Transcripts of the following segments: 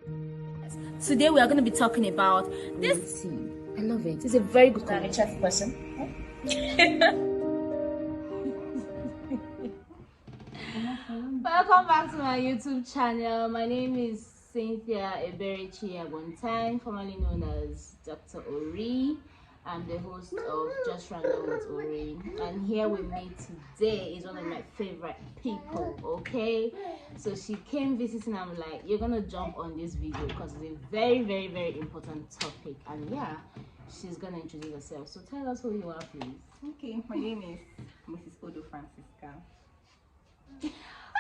Today we are going to be talking about this. I love it. It's a very good I'm a chef person. Welcome back to my YouTube channel. My name is Cynthia Eberichi Abontain, formerly known as Dr. Ori. I'm the host of Just Random with Ori, and here with me today is one of my favorite people. Okay, so she came visiting. I'm like, you're gonna jump on this video because it's a very, very, very important topic, and yeah, she's gonna introduce herself. So tell us who you are, please. Okay, my name is Mrs. Odo Francisca.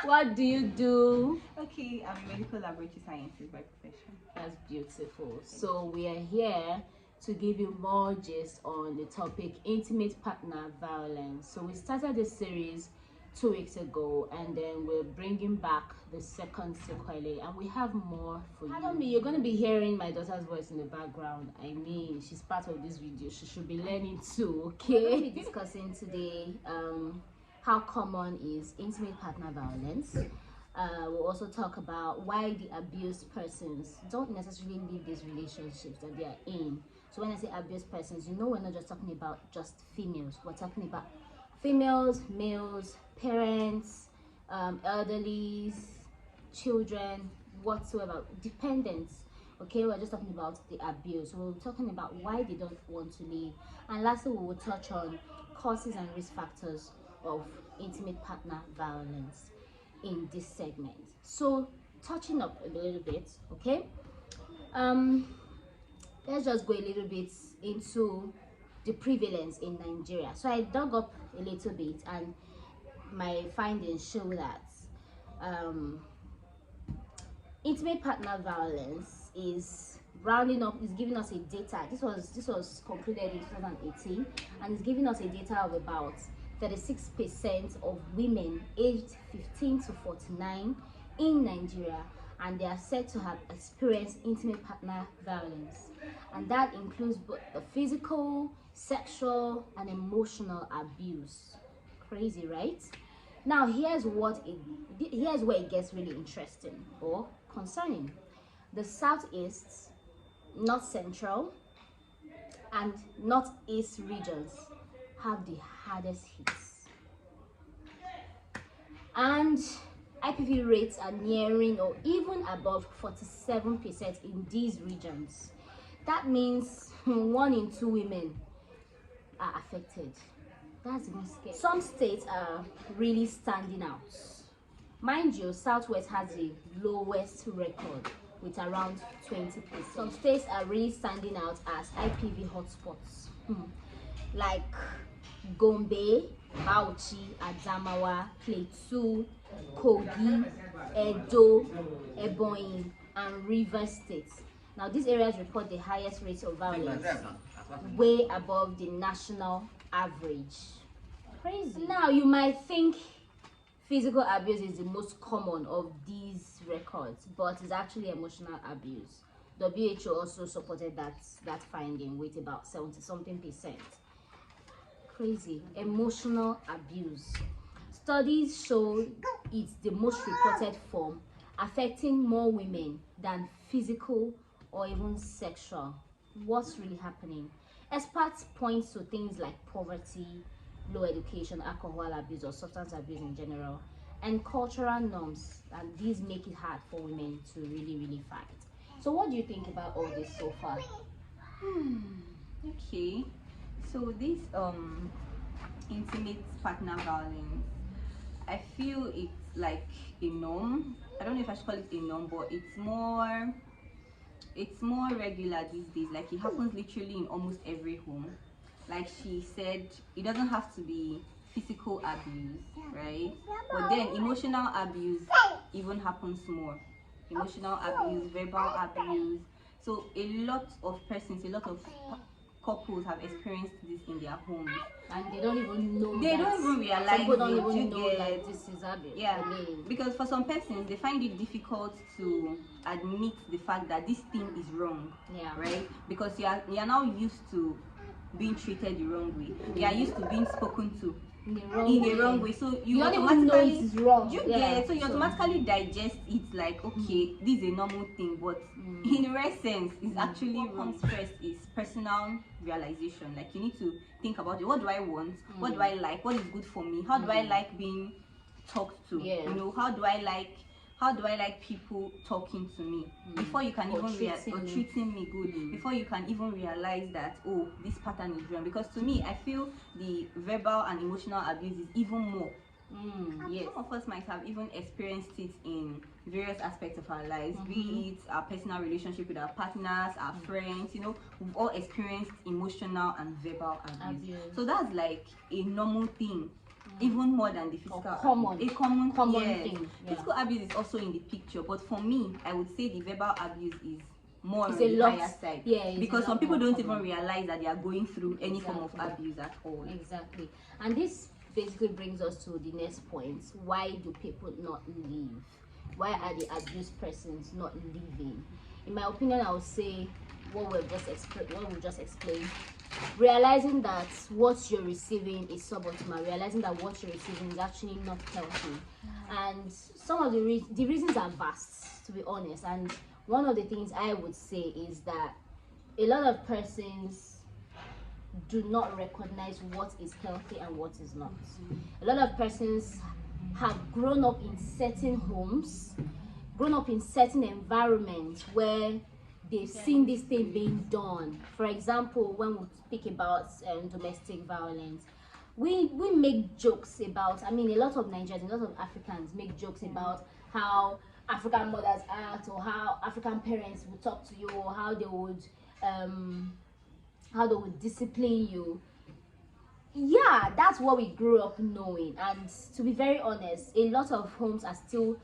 What do you do? Okay, I'm a medical laboratory scientist by profession. That's beautiful. So we are here to give you more gist on the topic intimate partner violence. So we started this series 2 weeks ago, and then we're bringing back the second sequel, and we have more for you. Pardon me, you're going to be hearing my daughter's voice in the background. I mean, she's part of this video. She should be learning too, okay? We're going to be discussing today how common is intimate partner violence. We'll also talk about why the abused persons don't necessarily leave these relationships that they are in. So when I say abused persons, you know, we're not just talking about just females. We're talking about females, males, parents, elderlies, children, whatsoever, dependents. Okay, we're just talking about the abuse. So we're talking about why they don't want to leave. And lastly, we will touch on causes and risk factors of intimate partner violence in this segment. So touching up a little bit, okay, let's just go a little bit into the prevalence in Nigeria. So I dug up a little bit, and my findings show that intimate partner violence is rounding up, is giving us a data. This was concluded in 2018, and it's giving us a data of about 36% of women aged 15 to 49 in Nigeria, and they are said to have experienced intimate partner violence, and that includes both the physical, sexual, and emotional abuse. Crazy, right? Now here's where it gets really interesting or concerning. The Southeast, North Central, and Northeast regions have the hardest hits, and IPV rates are nearing or even above 47% in these regions. That means 1 in 2 women are affected. That's even scary. Some states are really standing out. Mind you, Southwest has the lowest record with around 20%. Some states are really standing out as IPV hotspots, like Gombe, Bauchi, Adamawa, Plateau, Kogi, Edo, Ebonyi, and Rivers states. Now these areas report the highest rates of violence, way above the national average. Crazy. Now you might think physical abuse is the most common of these records, but it's actually emotional abuse. WHO also supported that finding with about 70-something%. Crazy. Emotional abuse. Studies show it's the most reported form, affecting more women than physical or even sexual. What's really happening? Experts point to things like poverty, low education, alcohol abuse, or substance abuse in general, and cultural norms, and these make it hard for women to really fight. So what do you think about all this so far? Okay, so this intimate partner violence, I feel it's like a norm. I don't know if I should call it a norm, but it's more regular these days. Like, it happens literally in almost every home. Like she said, it doesn't have to be physical abuse, right? But then emotional abuse even happens more. Emotional abuse, verbal abuse. So a lot of persons, a lot of couples have experienced this in their homes, and they don't even know. They don't even realize. Some people don't even know like this is abuse. Yeah, because for some persons they find it difficult to admit the fact that this thing is wrong. Yeah. Right? Because you are now used to being treated the wrong way. You are used to being spoken to in a wrong way. So you don't even know it is wrong. You get, so you automatically digest it like, okay, this is a normal thing, but in real sense, it's actually what comes first is personal realization. Like, you need to think about it. What do I want? What do I like? What is good for me? How do I like being talked to? You know, how do I like people talking to me before you can even treating me good, before you can even realize that, oh, this pattern is wrong? Because to me, I feel the verbal and emotional abuse is even more. Yes, some of us might have even experienced it in various aspects of our lives, be it our personal relationship with our partners, our friends. You know, we've all experienced emotional and verbal abuse. So that's like a normal thing, even more than the physical abuse. A common thing. Physical abuse is also in the picture, but for me, I would say the verbal abuse is more on the higher side. Because some people don't even realize that they are going through any form of abuse at all. Exactly. And this basically brings us to the next point. Why do people not leave? Why are the abused persons not leaving? In my opinion, I would say what we just explained. Realizing that what you're receiving is suboptimal, realizing that what you're receiving is actually not healthy. And some of the reasons are vast, to be honest. And one of the things I would say is that a lot of persons do not recognize what is healthy and what is not. A lot of persons have grown up in certain homes, grown up in certain environments where they've seen this thing being done. For example, when we speak about domestic violence, we make jokes about, I mean, a lot of Nigerians, a lot of Africans make jokes about how African mothers act, or how African parents would talk to you, or how they would discipline you. Yeah, that's what we grew up knowing. And to be very honest, a lot of homes are still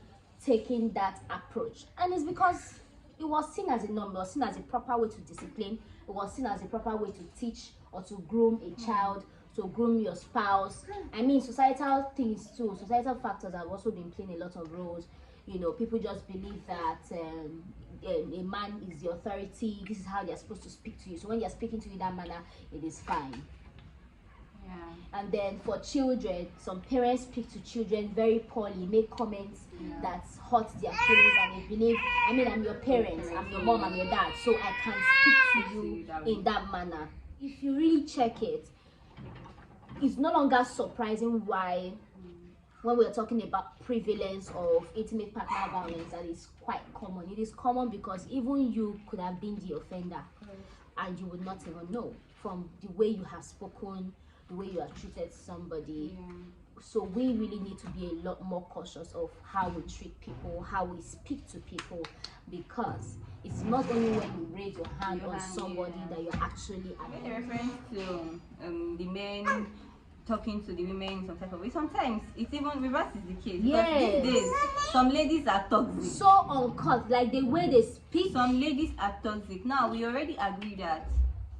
taking that approach, and it's because it was seen as a norm, it was seen as a proper way to discipline, it was seen as a proper way to teach or to groom a child, to groom your spouse. I mean, societal things too, societal factors have also been playing a lot of roles. You know, people just believe that a man is the authority, this is how they're supposed to speak to you, so when they're speaking to you in that manner, it is fine. And then for children, some parents speak to children very poorly, make comments that hurt their feelings, and they believe, I mean, I'm your parents, I'm your mom, I'm your dad, so I can speak to you in that manner. If you really check it, it's no longer surprising why, when we're talking about prevalence of intimate partner violence, that is quite common. It is common because even you could have been the offender and you would not even know, from the way you have spoken, the way you have treated somebody. So we really need to be a lot more cautious of how we treat people, how we speak to people, because it's not only when you raise your hand on somebody that you're actually a reference to the men talking to the women in some type of way. Sometimes it's even reverse is the case. Because these days, some ladies are toxic. So uncut, like the way they speak. Some ladies are toxic. Now, we already agree that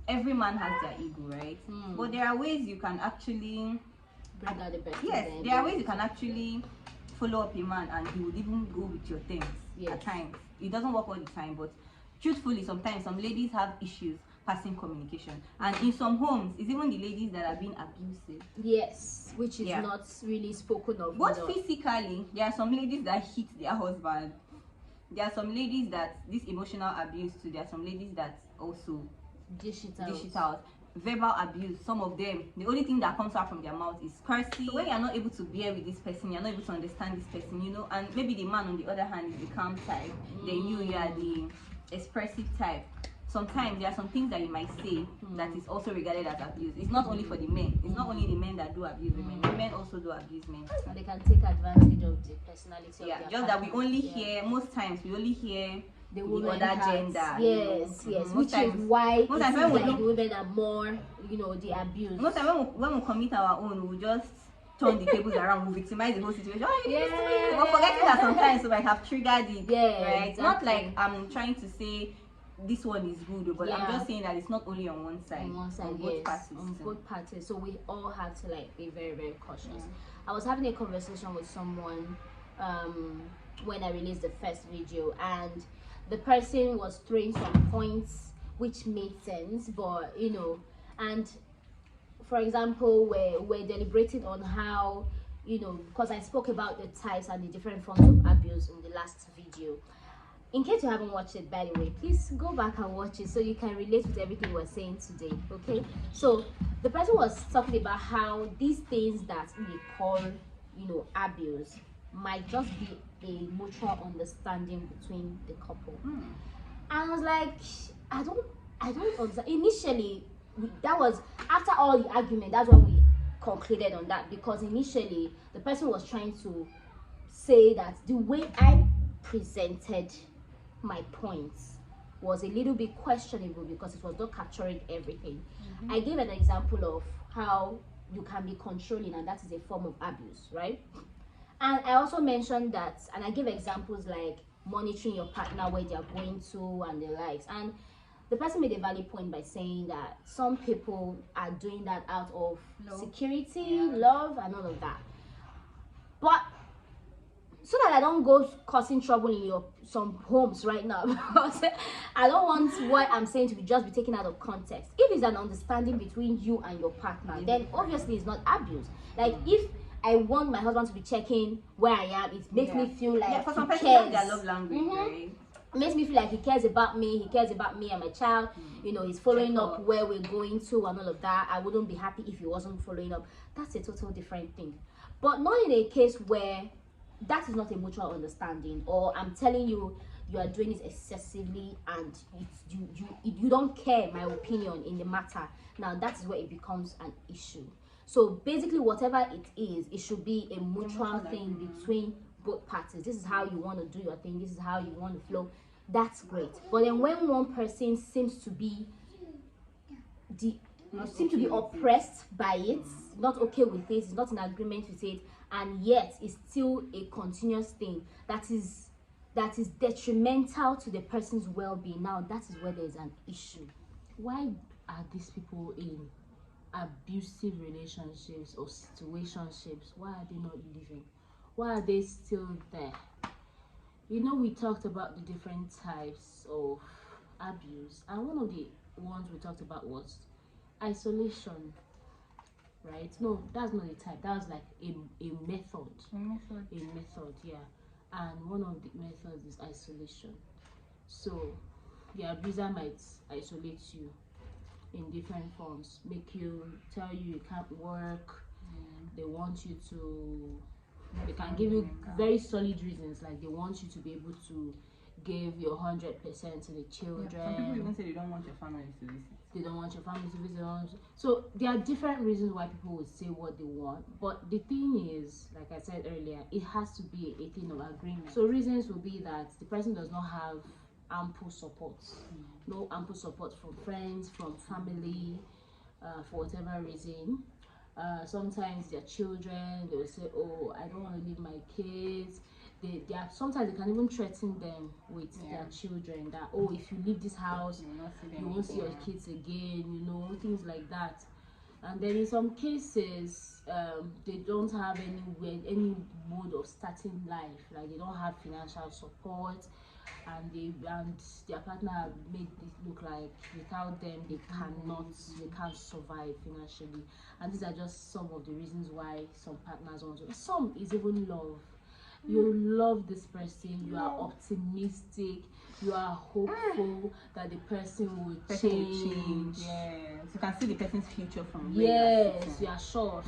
every man has their ego, right? But there are ways you can actually bring out the best. There are ways you can actually follow up a man, and he would even go with your things. At times, it doesn't work all the time, but truthfully, sometimes some ladies have issues passing communication, and in some homes, it's even the ladies that are being abusive. Yes, which is not really spoken of. But physically, there are some ladies that hit their husband. There are some ladies that this emotional abuse too. There are some ladies that also dish it out. Verbal abuse, some of them, the only thing that comes out from their mouth is cursing. So when you're not able to bear with this person, you're not able to understand this person, you know, and maybe the man on the other hand is the calm type, then you are the expressive type. Sometimes there are some things that you might say that is also regarded as abuse. It's not only for the men. It's not only the men that do abuse women. Women also do abuse men. And they can take advantage of the personality of their just that we only hear, most times we only hear the other gender. Yes, which is why most times when like the women are more, you know, the abuse. Most times when we commit our own, we just turn the tables around, we victimize the whole situation. Oh, you did this to me. But forgetting that sometimes we might have triggered it. Right? Exactly. Not like I'm trying to say this one is good, but I'm just saying that it's not only on one side. On one side, both parties. On both parties. So we all have to like be very, very cautious. I was having a conversation with someone when I released the first video, and the person was throwing some points which made sense, but you know, and for example, we're deliberating on how, you know, because I spoke about the types and the different forms of abuse in the last video. In case you haven't watched it, by the way, please go back and watch it so you can relate with everything we're saying today. Okay, so the person was talking about how these things that we call, you know, abuse might just be a mutual understanding between the couple. And I was like, I don't understand. Initially, that was after all the argument, that's when we concluded on that, because initially the person was trying to say that the way I presented my points was a little bit questionable because it was not capturing everything. I gave an example of how you can be controlling, and that is a form of abuse, right? And I also mentioned that, and I gave examples like monitoring your partner where they're going to and the likes. And the person made a valid point by saying that some people are doing that out of security, love, and all of that. But so that I don't go causing trouble in some homes right now, because I don't want what I'm saying to just be taken out of context. If it's an understanding between you and your partner, then obviously it's not abuse. Like if I want my husband to be checking where I am, it makes me feel like for some he people cares. their love language, right? It makes me feel like he cares about me, he cares about me and my child. You know, he's following up where we're going to and all of that. I wouldn't be happy if he wasn't following up. That's a total different thing. But not in a case where that is not a mutual understanding, or I'm telling you you are doing this excessively and you don't care my opinion in the matter. Now that is where it becomes an issue. So basically, whatever it is, it should be a mutual thing between both parties. This is how you want to do your thing, this is how you want to flow. That's great. But then when one person seems to be oppressed by it, not okay with it, is not in agreement with it, and yet it's still a continuous thing that is detrimental to the person's well-being, now that is where there's an issue. Why are these people in abusive relationships or situationships? Why are they not leaving? Why are they still there? You know, we talked about the different types of abuse, and one of the ones we talked about was isolation, right? No, that's not a type, that was like a method. Yeah. And one of the methods is isolation. So the abuser might isolate you in different forms, tell you can't work. They want you to, they can give you very solid reasons, like they want you to be able to give your 100% to the children. Some people even say they don't want your family to visit. They don't want your family to visit. So there are different reasons why people would say what they want. But the thing is, like I said earlier, it has to be a thing of agreement. So reasons will be that the person does not have ample support. No ample support from friends, from family, for whatever reason. Sometimes their children, they will say, oh, I don't want to leave my kids. Sometimes they can even threaten them with their children that, oh, if you leave this house, you won't see your kids again, you know, things like that. And then in some cases, they don't have any mode of starting life, like they don't have financial support, and their partner have made it look like without them they can't survive financially. And these are just some of the reasons why some partners want to. Some is even love. You love this person, you are optimistic, you are hopeful that the person will change. Yes, you can see the person's future from yes, you are sure.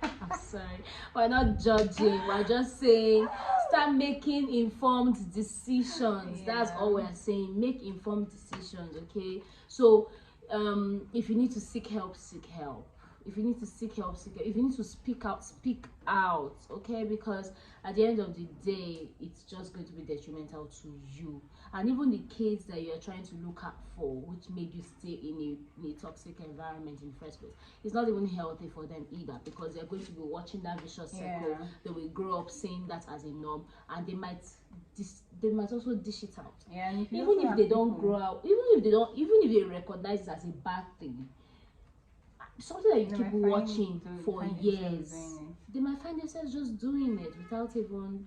I'm sorry, we're not judging, we're just saying start making informed decisions. That's all we're saying, make informed decisions. Okay, so if you need to seek help, seek help. If you need to seek help, seek help. If you need to speak out, okay? Because at the end of the day, it's just going to be detrimental to you. And even the kids that you're trying to look out for, which made you stay in a toxic environment in the first place, it's not even healthy for them either, because they're going to be watching that vicious circle. They will grow up saying that as a norm, and they might also dish it out. Yeah, and even if they don't grow out, even if they recognize it as a bad thing, something that you keep watching for years, they might find themselves just doing it without even,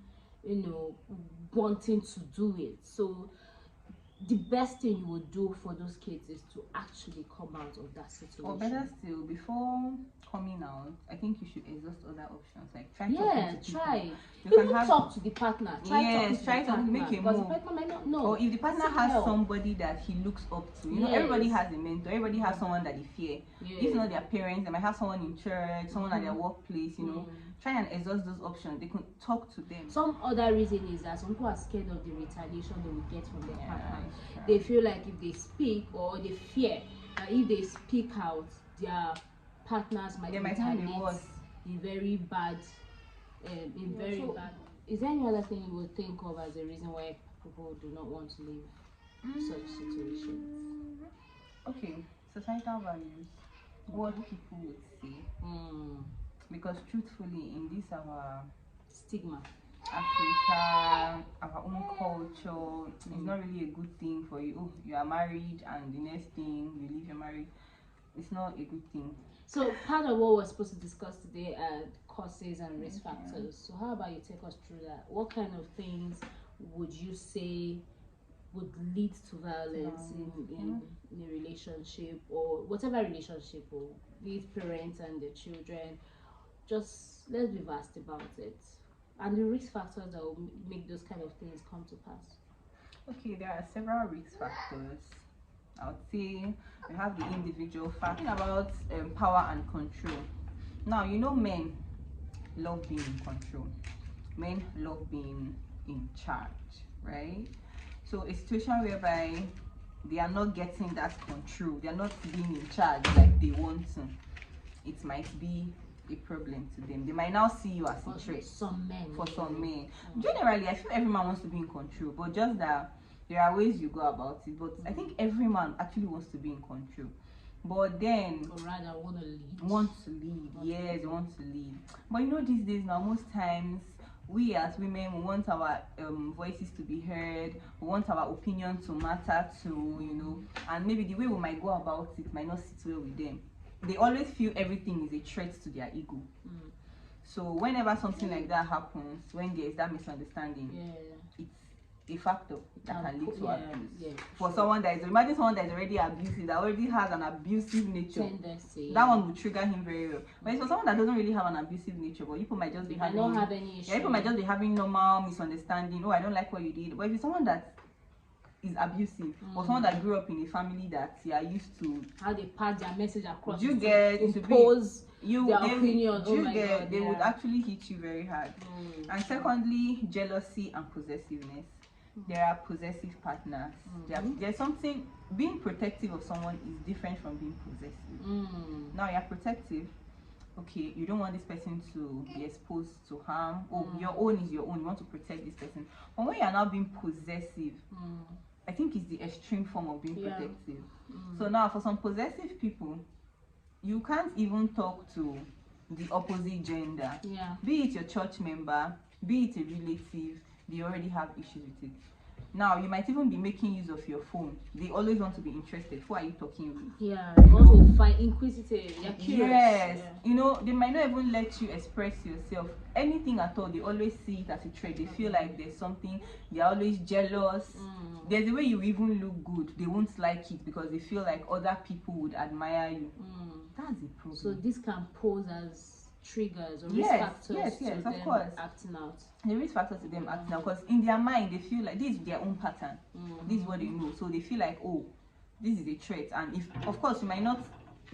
wanting to do it. So the best thing you would do for those kids is to actually come out of that situation. Or better still, before coming out, I think you should exhaust other options. Like try Yeah, talking to try. people. You Even can have, talk to the partner. Try yes, try talking to to the make partner, a because move. the partner might not know. Or if the partner Seek has help. somebody that he looks up to, you know, everybody Yes. has a mentor, everybody has someone that they fear. Yeah. If not their parents, they might have someone in church, someone at their workplace, you know. Try and exhaust those options. They can talk to them. Some other reason is that some people are scared of the retaliation they will get from their partner. Sure. They feel like if they speak, or they fear that if they speak out, their partners might retaliate in very bad, bad. Is there any other thing you would think of as a reason why people do not want to leave such situations? Okay, societal values. What people would say. Because truthfully, in this our stigma, Africa, our own culture, it's not really a good thing for you. Oh, you are married, and the next thing you leave your marriage. It's not a good thing. So part of what we're supposed to discuss today are causes and risk factors. So how about you take us through that? What kind of things would you say would lead to violence in a relationship, or whatever relationship, or be it parents and their children? Just let's be vast about it, and the risk factors that will make those kind of things come to pass. Okay, there are several risk factors. I would say we have the individual factor. About power and control. Now, you know, men love being in control. Men love being in charge, right? So a situation whereby they are not getting that control, they are not being in charge like they want to, it might be a problem to them. They might now see you as a threat. Some men. For some men. Generally, I feel every man wants to be in control, but just that there are ways you go about it. But I think every man actually wants to be in control. But then, or rather, want to lead. Yes, they want to lead. But you know, these days now, most times we as women, we want our voices to be heard. We want our opinion to matter too, you know. And maybe the way we might go about it might not sit well with them. They always feel everything is a threat to their ego. So whenever something like that happens, when there is that misunderstanding, it's a factor that can lead to abuse. For someone that is, imagine someone that is already abusive, that already has an abusive nature. Tendency. That one will trigger him very well. But it's for someone that doesn't really have an abusive nature, but people might just be having, not have any issue. People might just be having normal misunderstanding. Oh, I don't like what you did. But if it's someone that is abusive, or someone that grew up in a family that you are used to how they pass their message across, you get impose their opinion. They would actually hit you very hard. And secondly, jealousy and possessiveness. There are possessive partners. There's something, being protective of someone is different from being possessive. Now you're protective, okay, you don't want this person to be exposed to harm. Your own is your own, you want to protect this person. But when you're now being possessive, I think it's the extreme form of being protective. So now for some possessive people, you can't even talk to the opposite gender. Be it your church member, be it a relative, they already have issues with it. Now you might even be making use of your phone. They always want to be interested. Who are you talking with? They want to find inquisitive. They're curious. Yes. You know, they might not even let you express yourself. Anything at all. They always see it as a threat. They feel like there's something. They're always jealous. There's a way you even look good. They won't like it because they feel like other people would admire you. That's the problem. So this can pose as triggers or risk factors to them acting out. The risk factors to them acting out, because in their mind they feel like this is their own pattern. This is what they know, so they feel like, oh, this is a threat. And if, of course, you might not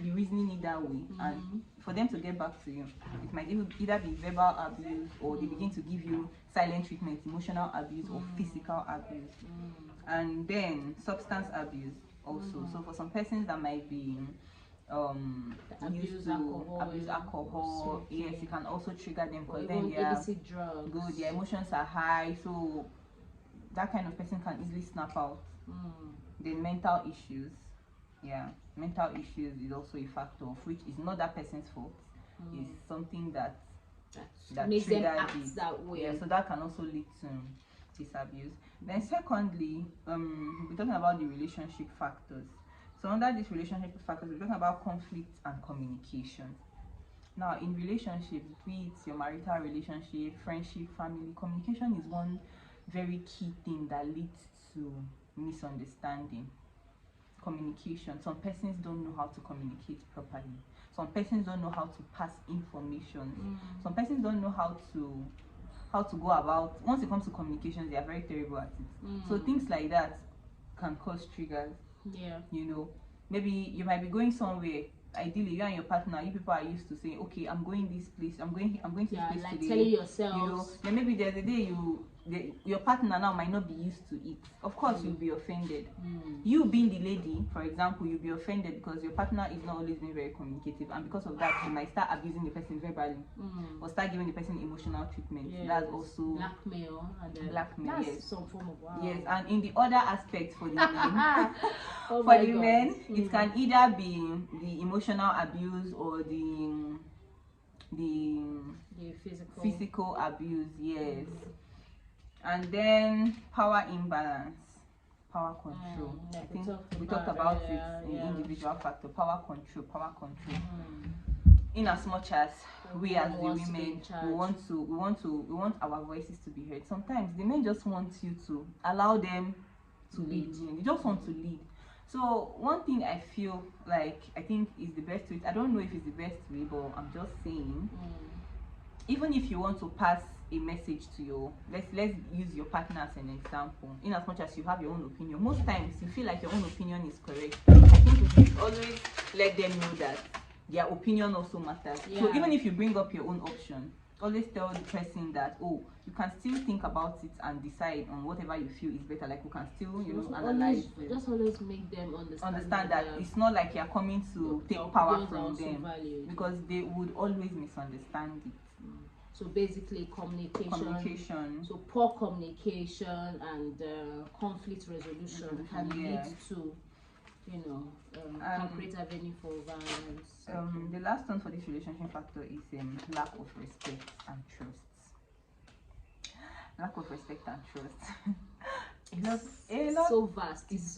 be reasoning it that way, and for them to get back to you, it might either be verbal abuse, or they begin to give you silent treatment, emotional abuse, or physical abuse. And then substance abuse also. So for some persons that might be used to abuse alcohol, yes, it can also trigger them, because then their emotions are high, so that kind of person can easily snap out. Then mental issues, mental issues is also a factor, of which is not that person's fault. It's something that makes them act that way. So that can also lead to this abuse. Then secondly, we're talking about the relationship factors. So under these relationship factors, we're talking about conflict and communication. Now, in relationships, be it your marital relationship, friendship, family, communication is one very key thing that leads to misunderstanding. Communication. Some persons don't know how to communicate properly. Some persons don't know how to pass information. Some persons don't know how to go about. Once it comes to communications, they are very terrible at it. So things like that can cause triggers. Yeah. You know, maybe you might be going somewhere. Ideally, you and your partner, you people are used to saying, okay, I'm going this place, I'm going to this place like today. telling yourself. You know, then maybe there's a day your partner now might not be used to it. Of course, you'll be offended. You being the lady, for example, you'll be offended because your partner is not always being very communicative, and because of that, you might start abusing the person verbally or start giving the person emotional treatment. Yes. That's also blackmail. And blackmail. that's Yes. some form of wow. Yes, and in the other aspect for the men, Oh for my the God. men, it can either be the emotional abuse or the physical abuse. Yes. And then power imbalance, power control. Like I think we talked talked about earlier, it in yeah. individual factor. Power control. In as much as we as the wants to be women, in charge. we want our voices to be heard. Sometimes the men just want you to allow them to lead. They just want to lead. So one thing I feel like I think is the best way. I don't know if it's the best way, but I'm just saying. Even if you want to pass a message to your, let's use your partner as an example. In as much as you have your own opinion, most times you feel like your own opinion is correct. I think you should always let them know that their opinion also matters. Yeah. So even if you bring up your own option, always tell the person that, oh, you can still think about it and decide on whatever you feel is better. Like we can still, analyze it. Just always make them understand that it's not like you're coming to take power from them, valued. because they would always misunderstand it. So basically communication. So poor communication and conflict resolution can lead to, can create avenue for violence. The last one for this relationship factor is lack of respect and trust. Lack of respect and trust. It's so vast. It's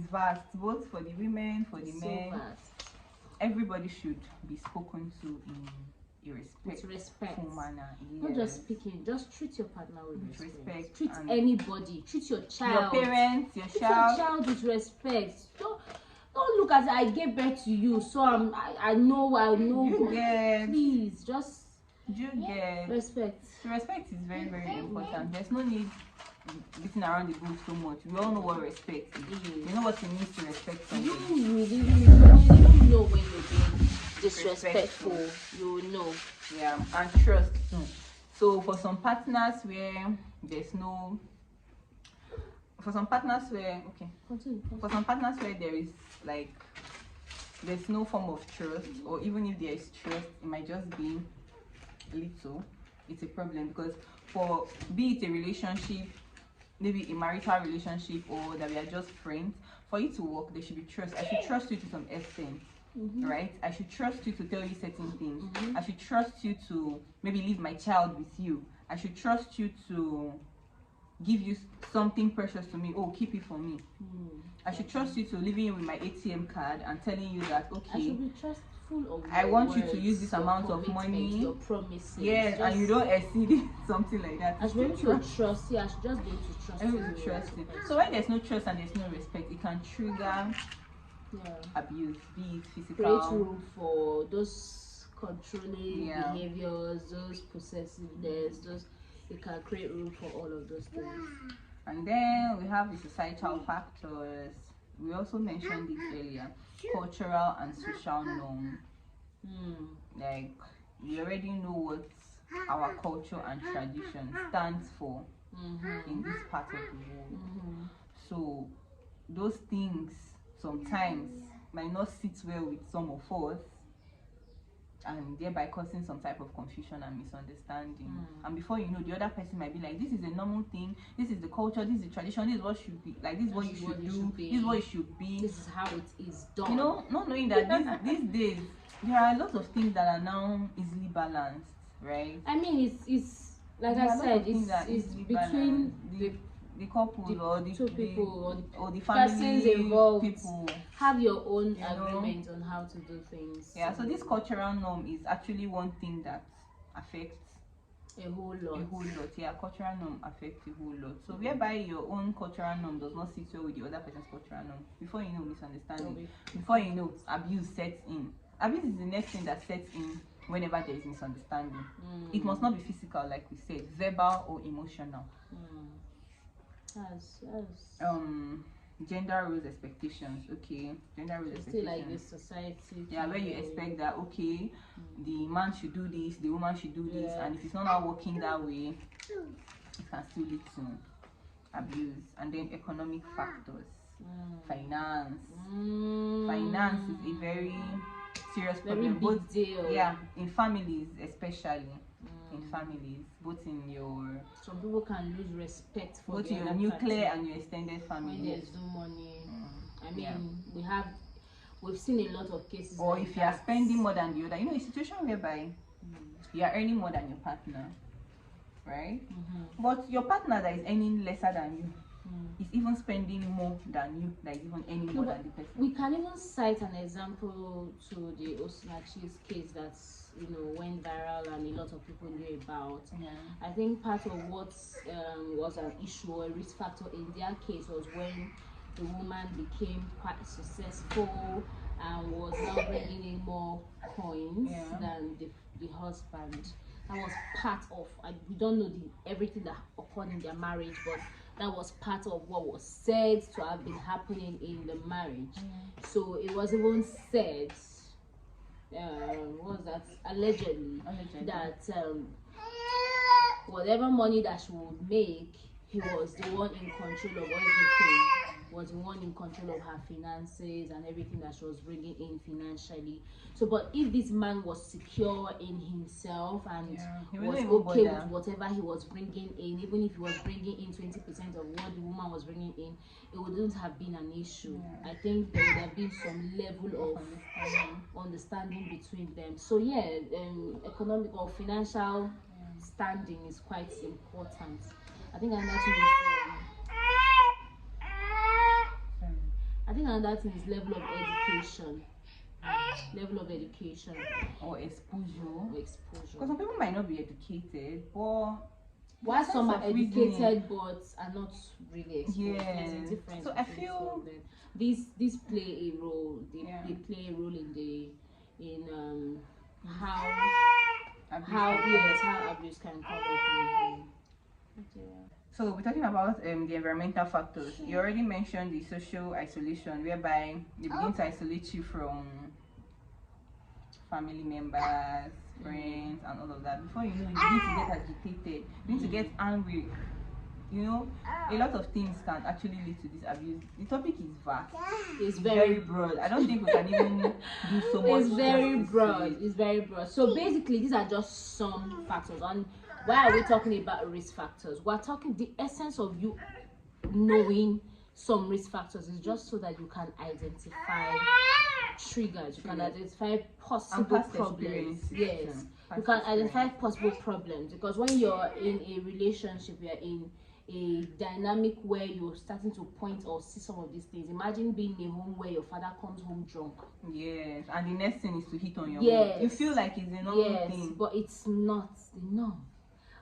vast, both for the women, for the men. So vast. Everybody should be spoken to in a respectful manner. Yes. Not just speaking, just treat your partner with respect. Treat and anybody. Treat your child. Your parents, your treat child. your child with respect. Don't look at it. I gave birth to you, so I know. Please, just get respect. Respect is very, very important. There's no need beating around the bush so much. We all know what respect is. You know what it means to respect somebody. You know when you're being disrespectful. You will know. Yeah, and trust too. So for some partners where there's no, for some partners where there is like there's no form of trust, or even if there is trust, it might just be little. It's a problem, because for be it a relationship, maybe a marital relationship, or that we are just friends, for it to work there should be trust. I should trust you to some extent. Right? I should trust you to tell you certain things. I should trust you to maybe leave my child with you. I should trust you to give you something precious to me. Oh, keep it for me. I should trust you to leaving you with my ATM card and telling you that, okay, I should be trustful of I want you words, to use this amount of money, your promises. yes, and you don't exceed it, something like that. I should be able to trust you. I should just be able to trust you. So when there's no trust and there's no respect, it can trigger abuse, be it physical. Create room for those controlling behaviors, those possessiveness, it can create room for all of those things. And then we have the societal factors. We also mentioned it earlier. Cultural and social norm. Like, we already know what our culture and tradition stands for in this part of the world. So those things sometimes might not sit well with some of us, and thereby causing some type of confusion and misunderstanding. And before you know, the other person might be like, this is a normal thing, this is the culture, this is the tradition, this is what should be, like this is what you should do, this is what it should be, this is how it is done. You know, not knowing that these days there are a lot of things that are now easily balanced, right? I mean, it's like I said, it's between the couple or the two people or the family persons involved. People have your own agreement on how to do things. Yeah, so this cultural norm is actually one thing that affects A whole lot. A whole lot. Yeah, cultural norm affects a whole lot. So whereby your own cultural norm does not sit well with the other person's cultural norm, before you know, misunderstanding. Before you know, abuse sets in. Abuse is the next thing that sets in whenever there is misunderstanding. It must not be physical, like we said, verbal or emotional. Yes. Gender roles expectations. Okay, gender roles expectations. Still like this society. Yeah, where you expect that okay, the man should do this, the woman should do this, and if it's not now working that way, it can still lead to abuse. And then economic factors, finance. Finance is a very serious problem. Very big deal. Yeah, in families especially. In families, both in your some people can lose respect for both your nuclear and your extended family when there's no money. I mean, we've seen a lot of cases. Or like if you are spending more than the other, you know, a situation whereby you are earning more than your partner, right? But your partner that is earning lesser than you is even spending more than you, that is even earning more than the person. We can even cite an example to the Osinachi's case that's went viral and a lot of people knew about. I think part of what was an issue or a risk factor in their case was when the woman became quite successful and was now bringing in more coins than the husband. That was part of, we don't know everything that occurred in their marriage, but that was part of what was said to have been happening in the marriage. So it was even said, what was that? Allegedly. That whatever money that she would make, he was the one in control of everything. Was the one in control of her finances and everything that she was bringing in financially. So, but if this man was secure in himself and was okay with whatever he was bringing in, even if he was bringing in 20% of what the woman was bringing in, it wouldn't have been an issue. I think there would have been some level of understanding between them. So yeah, economic or financial standing is quite important. I think another thing is level of education. Or exposure. Because some people might not be educated, but while some are educated but are not really exposed. There's a difference. So I feel these play a role. They play a role in how abuse can come up in. So we're talking about the environmental factors. You already mentioned the social isolation, whereby they begin to isolate you from family members, friends, and all of that. Before you know, you begin to get agitated, you begin to get angry. You know, a lot of things can actually lead to this abuse. The topic is vast. It's very broad. I don't think we can even do so much. It's very broad. It's very broad. So basically, these are just some factors. And why are we talking about risk factors? We're talking the essence of you knowing some risk factors is just so that you can identify triggers. You can identify possible problems. Yes, you can identify possible problems, because when you're in a relationship, you're in a dynamic where you're starting to point or see some of these things. Imagine being in a home where your father comes home drunk. Yes, and the next thing is to hit on your mom. You feel like it's the normal thing, but it's not the norm.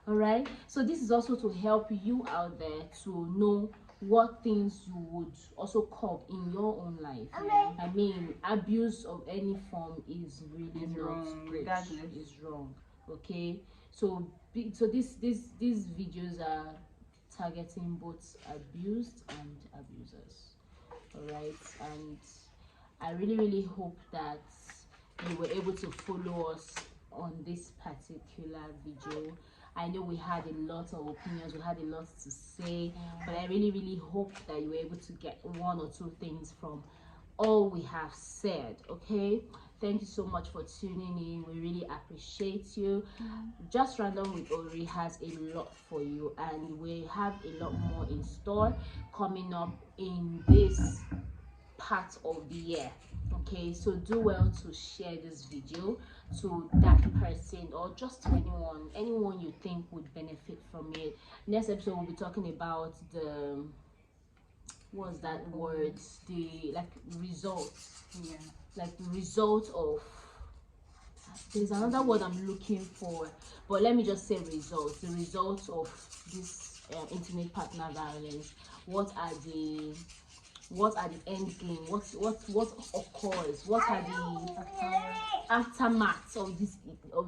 All right, so this is also to help you out there to know what things you would also curb in your own life. I mean, abuse of any form is really wrong, regardless. Is wrong. Okay, so these videos are targeting both abused and abusers. All right, and I really hope that you were able to follow us on this particular video. I know we had a lot of opinions, we had a lot to say, but I really hope that you were able to get one or two things from all we have said. Okay, thank you so much for tuning in. We really appreciate you. Just Random with Ori has a lot for you, and we have a lot more in store coming up in this part of the year. Okay, so do well to share this video to that person or just to anyone you think would benefit from it. Next episode we'll be talking about the results. Like the result of there's another word I'm looking for, but let me just say results. The results of this intimate partner violence. What are the end game? What occurs? What are the aftermaths of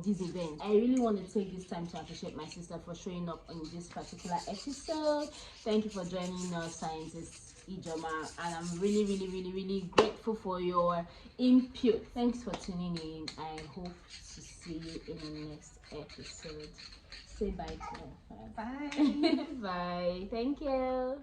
this event? I really want to take this time to appreciate my sister for showing up on this particular episode. Thank you for joining us, Scientist Ijoma, and I'm really grateful for your input. Thanks for tuning in. I hope to see you in the next episode. Say bye to them. Bye. Bye. Thank you.